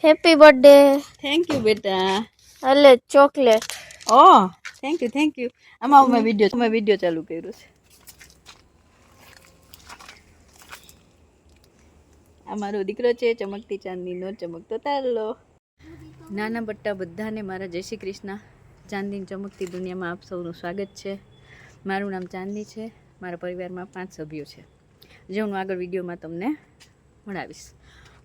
Happy birthday. Thank you બેટા. અલે chocolate. Oh thank you. આમાં મેં વિડિયો ચાલુ કર્યો છે. આ મારો દીકરો છે, ચમકતી ચાંદનીનો ચમકતો તારલો. નાના બટ્ટા બધાને મારા જય શ્રી કૃષ્ણ. ચાંદની ચમકતી દુનિયામાં આપ સૌનું સ્વાગત છે. મારું નામ ચાંદની છે. મારા પરિવારમાં 5 સભ્યો છે, જે હું આગળ વિડીયોમાં તમને ભણાવીશ.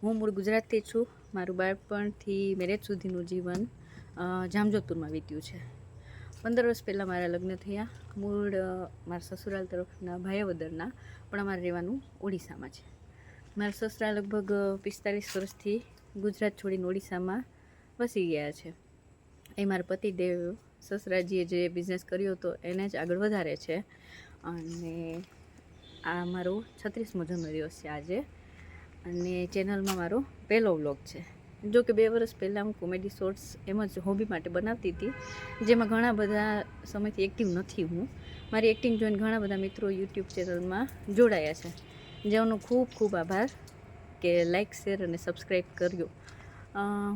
હું મૂળ ગુજરાતથી છું. મારું બાળપણથી મેરેજ સુધીનું જીવન જામજોધપુરમાં વીત્યું છે. 15 વર્ષ પહેલાં મારા લગ્ન થયા. મૂળ મારા સસુરાલ તરફના ભાયાવદરના, પણ અમારે રહેવાનું ઓડિશામાં છે. મારા સસરા લગભગ 45 વર્ષથી ગુજરાત છોડીને ઓડિશામાં વસી ગયા છે. એ મારા પતિદેવ સસરાજીએ જે બિઝનેસ કર્યો હતો એને જ આગળ વધારે છે. અને આ મારો 36મો જન્મદિવસ છે આજે. અને ચેનલમાં મારો પહેલો વ્લોગ છે. જો કે 2 વર્ષ પહેલાં હું કોમેડી શોર્ટ્સ એમ જ હોબી માટે બનાવતી હતી, જેમાં ઘણા બધા સમયથી એક્ટિવ નથી હું. મારી એક્ટિંગ જોઈને ઘણા બધા મિત્રો યુટ્યુબ ચેનલમાં જોડાયા છે, જેનો ખૂબ ખૂબ આભાર કે લાઇક, શેર અને સબસ્ક્રાઈબ કર્યો.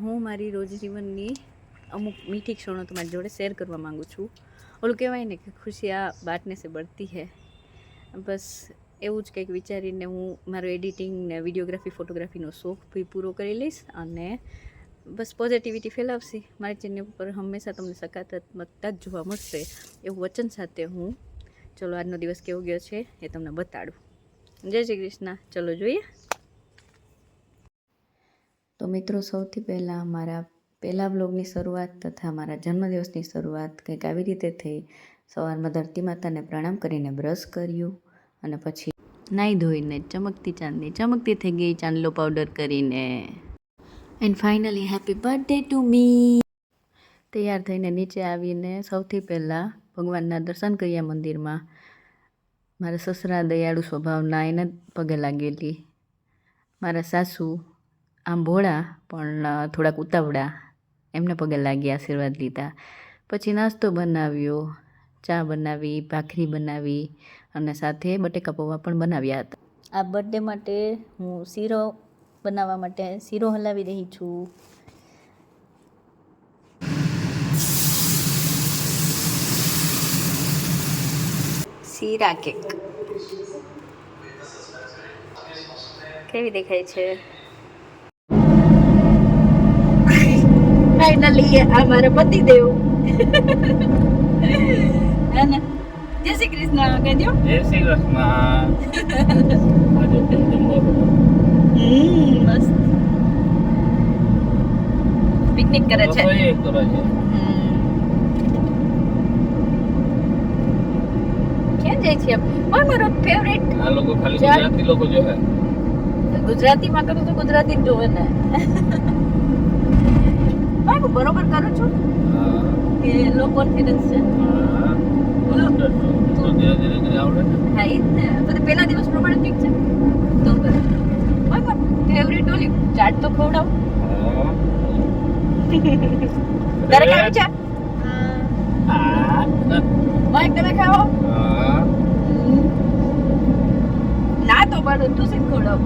હું મારી રોજજીવનની અમુક મીઠી ક્ષણો તમારી જોડે શેર કરવા માગું છું. ઓલું કહેવાય ને કે ખુશિયા બાંટને સે બઢતી હૈ. બસ એવું જ કંઈક વિચારીને હું મારો એડિટિંગ ને વિડીયોગ્રાફી, ફોટોગ્રાફીનો શોખ બી પૂરો કરી લઈશ. અને બસ પોઝિટિવિટી ફેલાવશે. મારી ચેનલ ઉપર હંમેશા તમને સકારાત્મકતા જ જોવા મળશે, એવું વચન સાથે હું ચલો આજનો દિવસ કેવો ગયો છે એ તમને બતાડું. જય શ્રી કૃષ્ણ. ચલો જોઈએ. તો મિત્રો, સૌથી પહેલાં મારા પહેલા બ્લોગની શરૂઆત તથા મારા જન્મદિવસની શરૂઆત કંઈક આવી રીતે થઈ. સવારમાં ધરતી માતાને પ્રણામ કરીને બ્રશ કર્યું અને પછી નાહી ધોઈને ચમકતી ચાંદની ચમકતી થઈ ગઈ ચાંદલો પાવડર કરીને. And finally happy birthday to me. તૈયાર થઈને નીચે આવીને સૌથી પહેલાં ભગવાનના દર્શન કર્યા મંદિરમાં. મારા સસરા દયાળુ સ્વભાવના, એને પગે લાગેલી. મારા સાસુ આમ ભોળા પણ થોડાક ઉતાવળા, એમને પગે લાગી આશીર્વાદ લીધા. પછી નાસ્તો બનાવ્યો, ચા બનાવી, ભાખરી બનાવી અને સાથે બટેકા પૌવા પણ બનાવ્યા હતા. આ બર્થડે માટે હું શીરો બનાવવા માટે શીરો હલાવી રહી છું. શીરા કેક કેવી દેખાય છે? ફાઇનલી આ મારા પતિદેવ. જય શ્રી કૃષ્ણ કહી દો. જય શ્રી કૃષ્ણ. મસ્ત પિકનિક કરે છે. ક્યાં જાય છે? મારો ફેવરેટ. આ લોકો ખાલી ગુજરાતી લોકો જોવે. ગુજરાતીમાં કરું તો ગુજરાતી જ જોવે ને. હું બરોબર કરું છું કે લો કોન્ફિડન્સ છે? તો ધીરે ધીરે આવડે ને. હા એ જ ને. તો પહેલા દિવસ પ્રમાણે ઠીક છે તો બરાબર. ફેવરેટ ઓલી ચાટ તો ખવડાવ. તારે ખાવી છે? માઈક તમે ખાઓ. ના તો પણ તું સીધ ખવડાવ.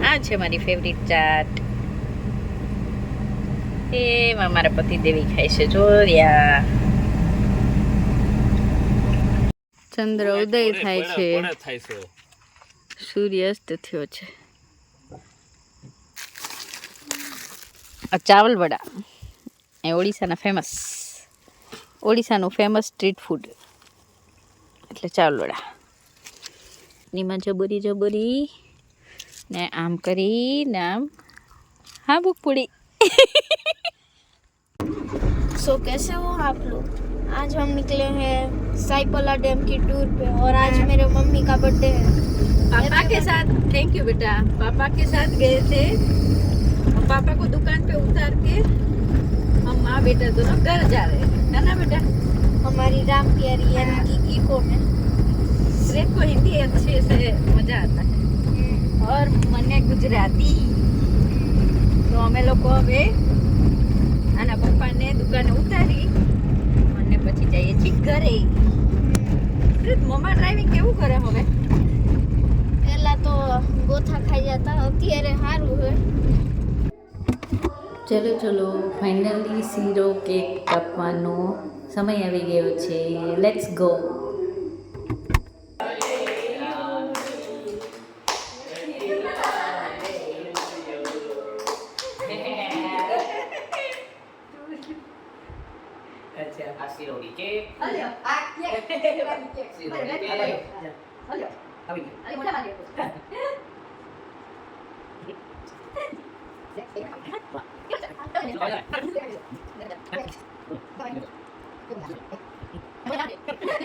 આ છે મારી ફેવરિટ ચાટ. એમાં મારા પતિ દેવી ખાય છે. જોયા ચંદ્ર ઉદય થાય છે, સૂર્યાસ્ત થયો છે. આ ચાવલ વડા એ ઓડિશાનું ફેમસ સ્ટ્રીટ ફૂડ એટલે ચાવલ વડા. એમાં જબરી ને આમ કરી ને આમ હા ભૂખ પડી. सो कैसे हो आप लोग? आज हम निकले हैं साइपला डैम की टूर पे और आज मेरे मम्मी का बर्थडे है. पापा के साथ. थैंक यू बेटा. पापा के साथ गए थे. पापा को दुकान पे उतार के हम माँ बेटा दोनों घर जा रहे हैं. है ना बेटा? हमारी राम प्यारी यानी कि इको में. रेत को हिंदी अच्छे से मजा आता है और મને ગુજરાતી. તો અમે લોકો હવે આના પપ્પાને દુકાને ઉતારી અને પછી જઈએ છીએ ઘરે. મમ્મા ડ્રાઇવિંગ કેવું કરે હવે? પહેલા તો ગોથા ખાઈ જતા, અત્યારે સારું હોય. ચલો ચલો ફાઇનલી શીરો કેક કાપવાનો સમય આવી ગયો છે. Let's go.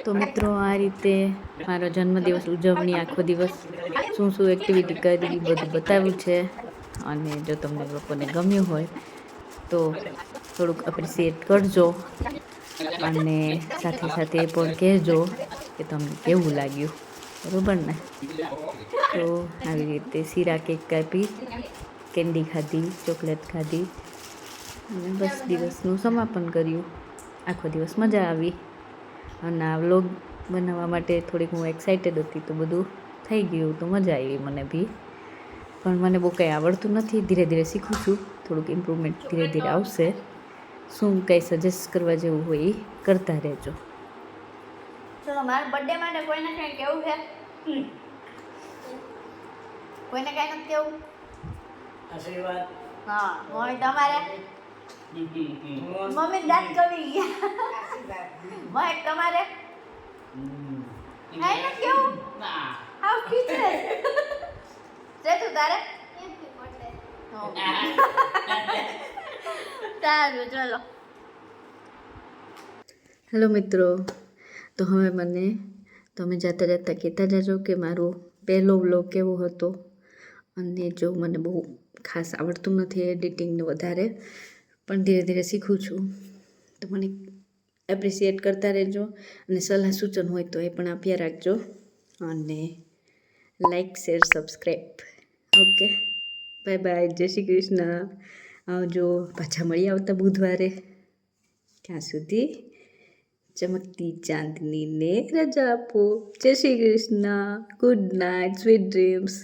તો મિત્રો આ રીતે મારો જન્મદિવસ ઉજવણી આખો દિવસ શું શું એક્ટિવિટી કરી બધું બતાવ્યું છે. અને જો તમને લોકોને ગમ્યું હોય તો થોડુંક એપ્રિશિએટ કરજો અને સાથે સાથે એ પણ કહેજો કે તમને કેવું લાગ્યું, બરાબર ને. તો આવી રીતે શીરા કેક કાપી, કેન્ડી ખાધી, ચોકલેટ ખાધી અને બસ દિવસનું સમાપન કર્યું. આખો દિવસ મજા આવી અને આ વ્લોગ બનાવવા માટે થોડીક હું એક્સાઇટેડ હતી, તો બધું થઈ ગયું તો મજા આવી મને બી. પણ મને બહુ કંઈ આવડતું નથી, ધીરે ધીરે શીખું છું, થોડુંક ઇમ્પ્રુવમેન્ટ ધીરે ધીરે આવશે. શું કંઈ સજેસ્ટ કરવા જેવું હોય એ કરતા રહેજો. ચલો, મારા બર્થડે માટે કોઈને કંઈ કેવું છે? કોઈને કંઈ નથી કેવું? આશીર્વાદ. હા, મમ્મી તમારે? મમ્મી દાંત કમી ગયા. મહેક તમારે? કંઈ નથી કેવું? હાવ પીછે છે તું તારે? સારું, ચલો. હેલો મિત્રો, તો હવે મને તમે જાતા જાતા કહેતા જાજો કે મારો પહેલો વ્લોગ કેવો હતો. અને જો મને બહુ ખાસ આવડતું નથી એડિટિંગનું વધારે, પણ ધીરે ધીરે શીખું છું, તો મને એપ્રિશિએટ કરતા રહેજો અને સલાહ સૂચન હોય તો એ પણ આપ્યા રાખજો. અને like, share, subscribe. Okay, bye bye, જય શ્રી કૃષ્ણ. આવજો, પાછા મળી આવતા બુધવારે. ત્યાં સુધી ચમકતી ચાંદનીને રજા આપો. જય Shri Krishna. Good night, sweet dreams.